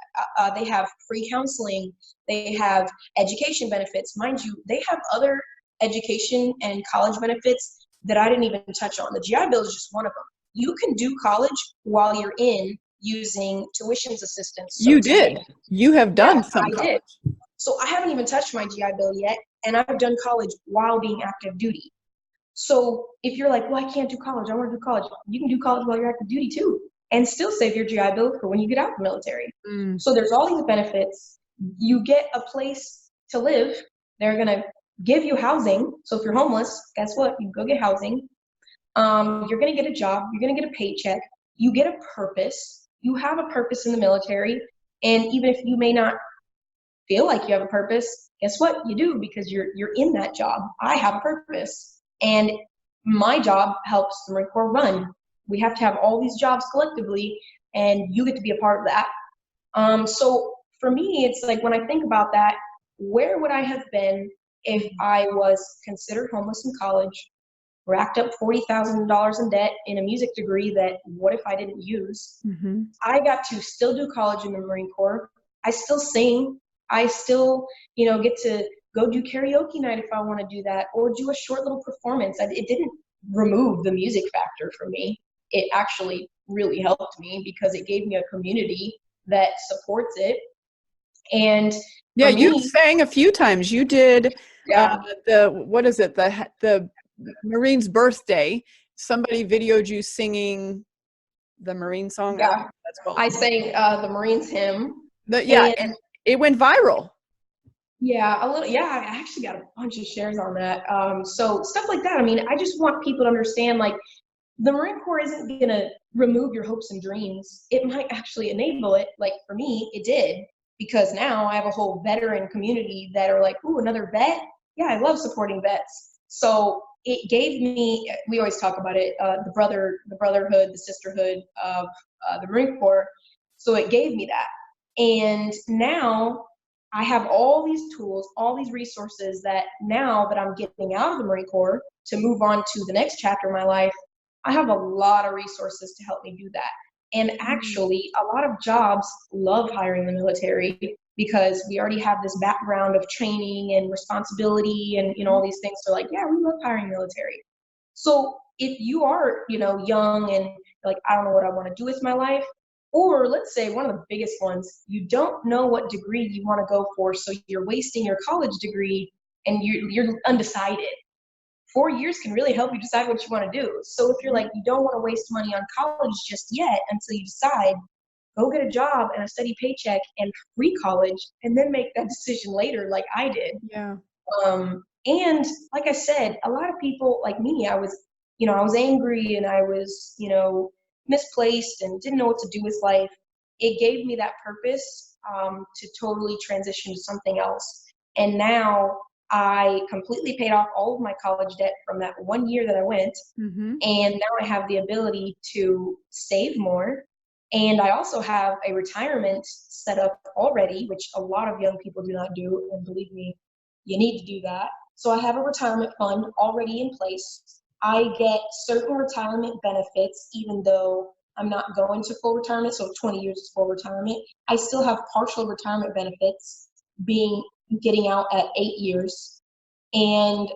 They have free counseling. They have education benefits. Mind you, they have other education and college benefits that I didn't even touch on. The GI Bill is just one of them. You can do college while you're in using tuitions assistance. You did. You have done some I college. did. So I haven't even touched my GI Bill yet, and I've done college while being active duty. So if you're like, well, I can't do college, I want to do college, you can do college while you're active duty too, and still save your GI Bill for when you get out of the military. So there's all these benefits. You get a place to live. They're going to give you housing. So if you're homeless, guess what? You go get housing. You're going to get a job. You're going to get a paycheck. You get a purpose. You have a purpose in the military. And even if you may not feel like you have a purpose, guess what? You do, because you're in that job. I have a purpose. And my job helps the Marine Corps run. We have to have all these jobs collectively, and you get to be a part of that. So for me, it's like, when I think about that, where would I have been if I was considered homeless in college, racked up $40,000 in debt in a music degree that what if I didn't use? I got to still do college in the Marine Corps. I still sing. I still, get to go do karaoke night if I want to do that, or do a short little performance. It didn't remove the music factor from me. It actually really helped me because it gave me a community that supports it. And yeah, you sang a few times. You did the Marine's birthday. Somebody videoed you singing the Marine song. Yeah, that's called. I sang the Marines hymn. And it went viral. Yeah, a little. Yeah, I actually got a bunch of shares on that. So stuff like that. I mean, I just want people to understand, like, the Marine Corps isn't going to remove your hopes and dreams. It might actually enable it. Like for me, it did, because now I have a whole veteran community that are like, ooh, another vet? Yeah, I love supporting vets. So it gave me, we always talk about it, the brotherhood, the sisterhood of the Marine Corps. So it gave me that. And now I have all these tools, all these resources that now that I'm getting out of the Marine Corps to move on to the next chapter of my life, I have a lot of resources to help me do that. And actually, a lot of jobs love hiring the military because we already have this background of training and responsibility and all these things. So like, yeah, we love hiring military. So if you are, young and like, I don't know what I want to do with my life, or let's say one of the biggest ones, you don't know what degree you want to go for, so you're wasting your college degree and you're undecided. 4 years can really help you decide what you want to do. So if you're like, you don't want to waste money on college just yet until you decide, go get a job and a steady paycheck and free college, and then make that decision later like I did. Yeah. And like I said, a lot of people like me, I was angry and I was, misplaced and didn't know what to do with life. It gave me that purpose to totally transition to something else. And now I completely paid off all of my college debt from that 1 year that I went. And now I have the ability to save more, And I also have a retirement set up already, which a lot of young people do not do. And believe me, you need to do that. So I have a retirement fund already in place. I get certain retirement benefits, even though I'm not going to full retirement. So 20 years is full retirement. I still have partial retirement benefits getting out at 8 years. And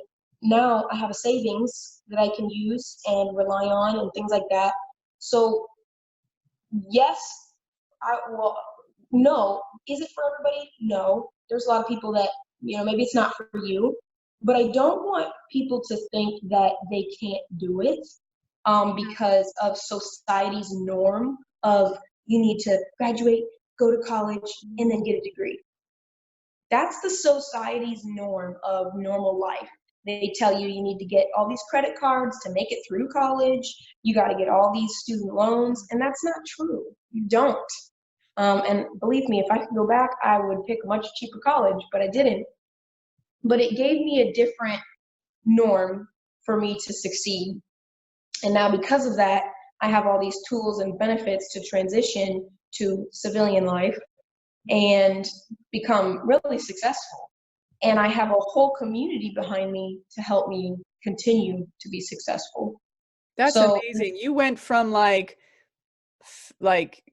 now I have a savings that I can use and rely on and things like that. So yes, well, no. Is it for everybody? No. There's a lot of people that, maybe it's not for you, but I don't want people to think that they can't do it because of society's norm of you need to graduate, go to college, and then get a degree. That's the society's norm of normal life. They tell you need to get all these credit cards to make it through college. You got to get all these student loans, and that's not true. You don't. And believe me, if I could go back, I would pick a much cheaper college, but I didn't. But it gave me a different norm for me to succeed. And now because of that, I have all these tools and benefits to transition to civilian life and become really successful. And I have a whole community behind me to help me continue to be successful. That's So amazing. You went from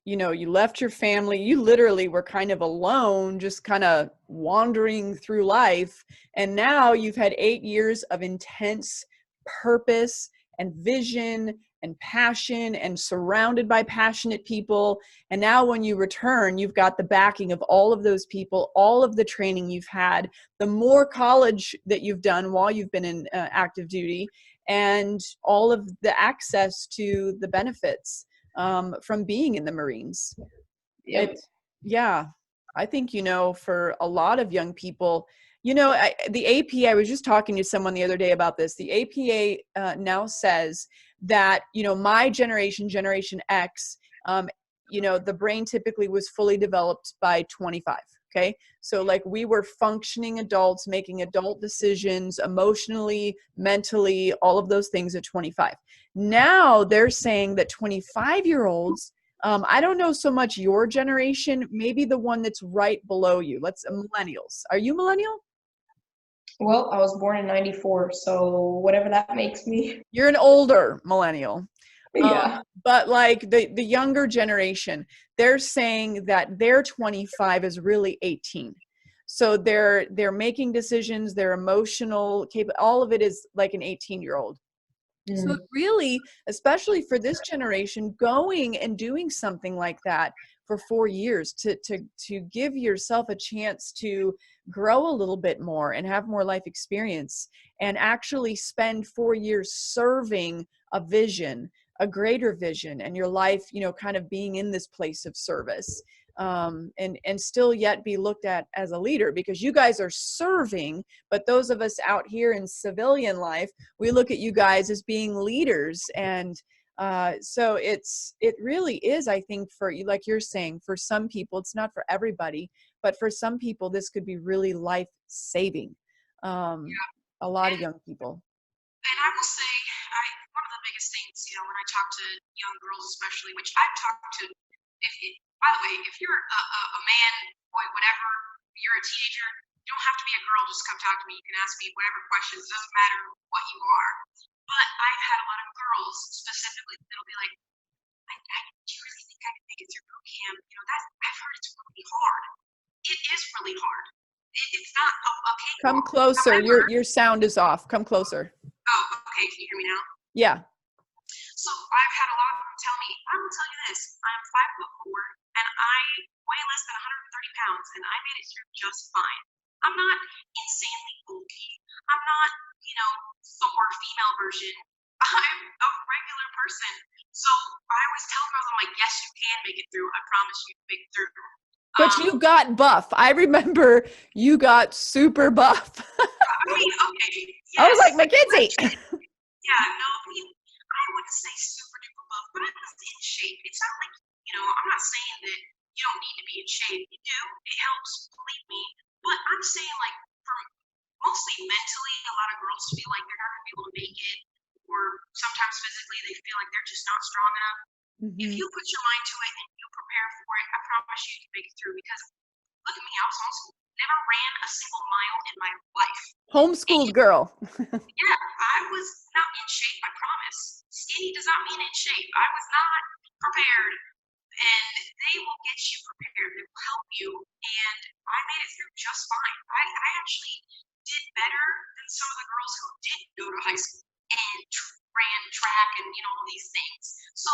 you left your family, you literally were kind of alone, just kind of wandering through life. And now you've had 8 years of intense purpose and vision and passion and surrounded by passionate people. And now when you return, you've got the backing of all of those people, all of the training you've had, the more college that you've done while you've been in active duty, and all of the access to the benefits from being in the Marines. yep. Yeah, I think, for a lot of young people, the APA, I was just talking to someone the other day about this. The APA now says that, my generation, Generation X, the brain typically was fully developed by 25. Okay. So like we were functioning adults, making adult decisions emotionally, mentally, all of those things at 25. Now they're saying that 25-year-olds, I don't know so much your generation, maybe the one that's right below you. Millennials. Are you millennial? Well, I was born in 94, so whatever that makes me. You're an older millennial. Yeah. But like the younger generation, they're saying that their 25 is really 18. So they're making decisions, they're emotional, all of it is like an 18-year-old. So really, especially for this generation, going and doing something like that for 4 years to give yourself a chance to grow a little bit more and have more life experience and actually spend 4 years serving a vision, a greater vision, and your life, kind of being in this place of service, and still yet be looked at as a leader, because you guys are serving, but those of us out here in civilian life, we look at you guys as being leaders. And so it really is, I think, for you, like you're saying, for some people, it's not for everybody, but for some people, this could be really life-saving. A lot of young people. And I will say, one of the biggest things, when I talk to young girls, especially, which I've talked to, by the way, if you're a man, boy, whatever, you're a teenager, you don't have to be a girl, just come talk to me. You can ask me whatever questions, it doesn't matter what you are. But I've had a lot of girls specifically that'll be like, do you really think I can make it through boot camp? I've heard it's really hard. It is really hard. It's not a cakewalk. Come closer. However, Your sound is off. Come closer. Oh, okay. Can you hear me now? Yeah. So I've had a lot of them tell me, I will tell you this, I'm 5'4" and I weigh less than 130 pounds and I made it through just fine. I'm not insanely bulky. I'm not, Thor female version. I'm a regular person. So I always tell girls, I'm like, yes, you can make it through. I promise you can make it through. But you got buff. I remember you got super buff. I mean, okay. Yes, I was like, Mackinzie. Yeah, no, I wouldn't say super duper buff, but I was in shape. It's not like, I'm not saying that you don't need to be in shape. You do. It helps, believe me. But I'm saying, like, for mostly mentally, a lot of girls feel like they're not going to be able to make it, or sometimes physically they feel like they're just not strong enough. If Mhm. you put your mind to it and you prepare for it, I promise you can make it through. Because look at me, I was homeschooled, never ran a single mile in my life. Homeschooled And girl. yeah, I was not in shape, I promise. Skinny does not mean in shape. I was not prepared. And they will get you prepared. They will help you. And I made it through just fine. I actually did better than some of the girls who didn't go to high school and ran track and all these things. So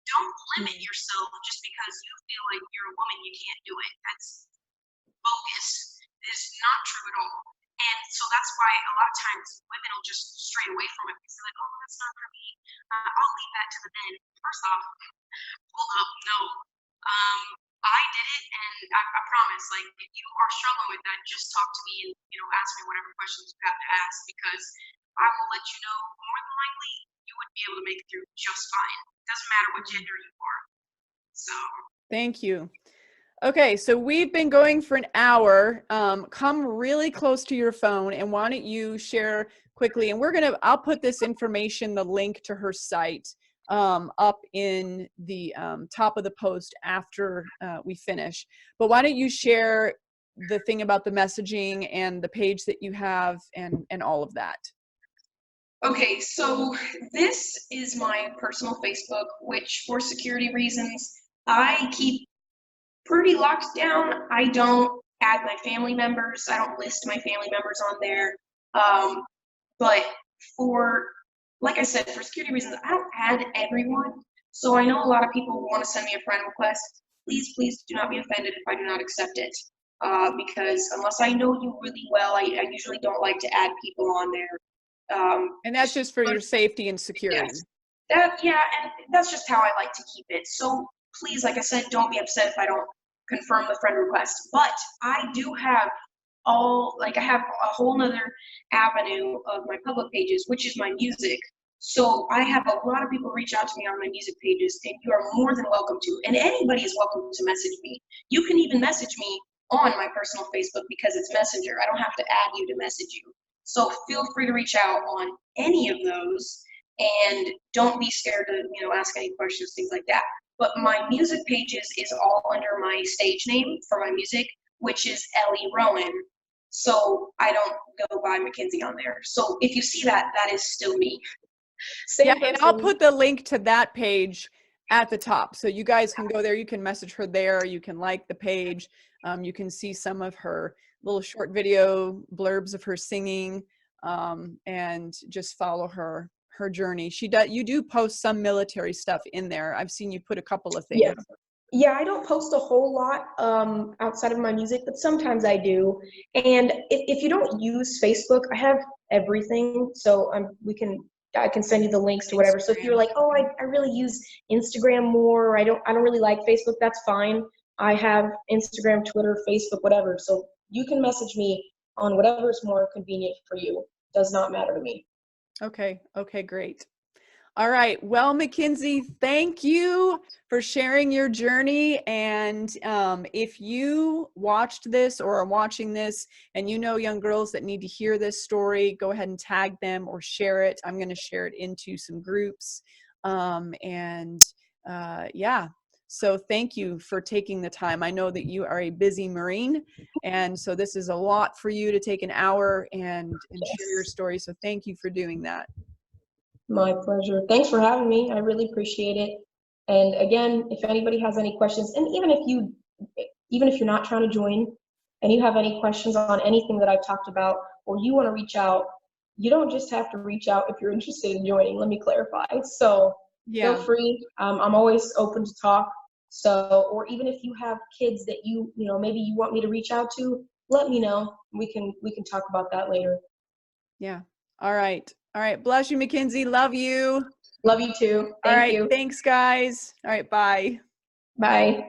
don't limit Mhm. yourself just because you feel like you're a woman, you can't do it. That's bogus. Is not true at all. And so that's why a lot of times women will just stray away from it because they're like, oh, that's not for me. I'll leave that to the men. First off, hold up, no. Um, I did it, and I promise, like, if you are struggling with that, just talk to me and, ask me whatever questions you have to ask because I will let you know more than likely you would be able to make it through just fine. Doesn't matter what gender you are. So, Thank you. Okay, so we've been going for an hour. Come really close to your phone, and why don't you share quickly? And I'll put this information, the link to her site, up in the top of the post after we finish. But why don't you share the thing about the messaging and the page that you have and all of that? Okay, so this is my personal Facebook, which for security reasons, I keep pretty locked down. I don't add my family members. I don't list my family members on there. But for, like I said, for security reasons, I don't add everyone. So I know a lot of people want to send me a friend request. Please, please do not be offended if I do not accept it. Because unless I know you really well, I usually don't like to add people on there. And that's just for your safety and security. Yes. Yeah, and that's just how I like to keep it. So please, like I said, don't be upset if I don't confirm the friend request. But I do have I have a whole nother avenue of my public pages, which is my music. So I have a lot of people reach out to me on my music pages, and you are more than welcome to. And anybody is welcome to message me. You can even message me on my personal Facebook because it's Messenger. I don't have to add you to message you. So feel free to reach out on any of those, and don't be scared to ask any questions, things like that. But my music pages is all under my stage name for my music, which is Ellie Rowan. So I don't go by Mackinzie on there. So if you see that, that is still me. Yeah, Same and I'll person. put the link to that page at the top. So you guys can go there. You can message her there. You can like the page. You can see some of her little short video blurbs of her singing, and just follow her journey. You do post some military stuff in there. I've seen you put a couple of things. Yeah. Yeah, I don't post a whole lot outside of my music, but sometimes I do. And if you don't use Facebook, I have everything. So I can send you the links to whatever. So if you're Instagram. like, oh, I really use Instagram more, or I don't really like Facebook, that's fine. I have Instagram, Twitter, Facebook, whatever. So you can message me on whatever is more convenient for you. Does not matter to me. Okay, great. All right. Well, Mackinzie, thank you for sharing your journey. And if you watched this or are watching this and you know young girls that need to hear this story, go ahead and tag them or share it. I'm going to share it into some groups. Yeah, so thank you for taking the time. I know that you are a busy Marine, and so this is a lot for you to take an hour and share your Yes. story. So thank you for doing that. My pleasure. Thanks for having me. I really appreciate it. And again, if anybody has any questions, and even if you're not trying to join and you have any questions on anything that I've talked about, or you want to reach out, you don't just have to reach out if you're interested in joining. Let me clarify. So feel Yeah. free. I'm always open to talk. So, or even if you have kids that maybe you want me to reach out to, let me know. We can talk about that later. Yeah. All right. Bless you, Mackinzie. Love you. Love you too. All Thank right. you. Thanks, guys. All right. Bye. Bye.